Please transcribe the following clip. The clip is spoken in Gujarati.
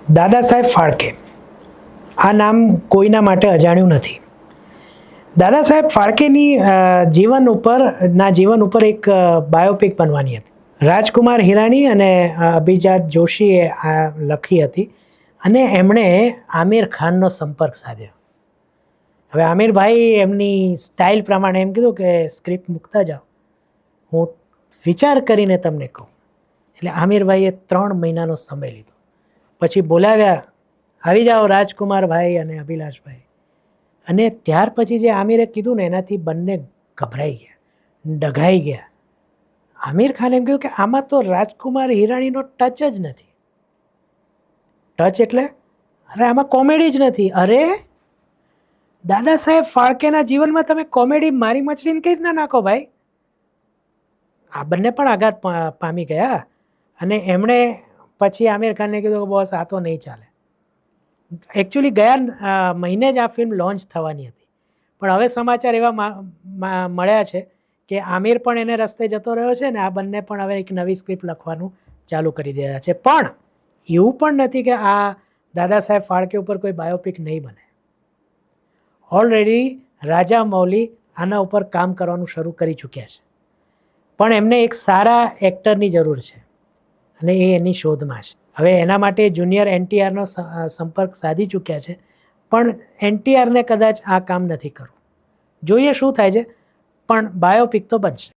દાદા સાહેબ ફાળકે આ નામ કોઈના માટે અજાણ્યું નથી. દાદા સાહેબ ફાળકેની જીવન ઉપર એક બાયોપિક બનવાની હતી. રાજકુમાર હિરાણી અને અભિજાત જોશીએ આ લખી હતી અને એમણે આમિર ખાનનો સંપર્ક સાધ્યો. હવે આમિરભાઈ એમની સ્ટાઇલ પ્રમાણે એમ કીધું કે સ્ક્રિપ્ટ મૂકતા જાઓ, હું વિચાર કરીને તમને કહું. એટલે આમિરભાઈએ 3 મહિનાનો સમય લીધો. પછી બોલાવ્યા, આવી જાઓ રાજકુમારભાઈ અને અભિલાષભાઈ. અને ત્યાર પછી જે આમિરે કીધું ને એનાથી બંને ગભરાઈ ગયા, ડઘાઈ ગયા. આમિર ખાન એમ કહ્યું કે આમાં તો રાજકુમાર હિરાણીનો ટચ જ નથી. ટચ એટલે અરે આમાં કોમેડી જ નથી. અરે દાદા સાહેબ ફાળકેના જીવનમાં તમે કોમેડી મારી મચડીને કઈ રીતના નાખો ભાઈ? આ બંને પણ આઘાત પામી ગયા. અને એમણે પછી આમિર ખાનને કીધું કે બોસ આ તો નહીં ચાલે. એકચ્યુઅલી ગયા મહિને જ આ ફિલ્મ લોન્ચ થવાની હતી, પણ હવે સમાચાર એવા મળ્યા છે કે આમિર પણ એને રસ્તે જતો રહ્યો છે ને આ બંને પણ હવે એક નવી સ્ક્રિપ્ટ લખવાનું ચાલુ કરી દીધા છે. પણ એવું પણ નથી કે આ દાદા સાહેબ ફાળકે ઉપર કોઈ બાયોપિક નહીં બને. ઓલરેડી રાજામૌલી આના ઉપર કામ કરવાનું શરૂ કરી ચૂક્યા છે, પણ એમને એક સારા એક્ટરની જરૂર છે અને એ એની શોધમાં છે. હવે એના માટે જુનિયર NTRનો સંપર્ક સાધી ચૂક્યા છે, પણ NTRને કદાચ આ કામ નથી કરવું. જોઈએ શું થાય છે, પણ બાયોપિક તો બનશે.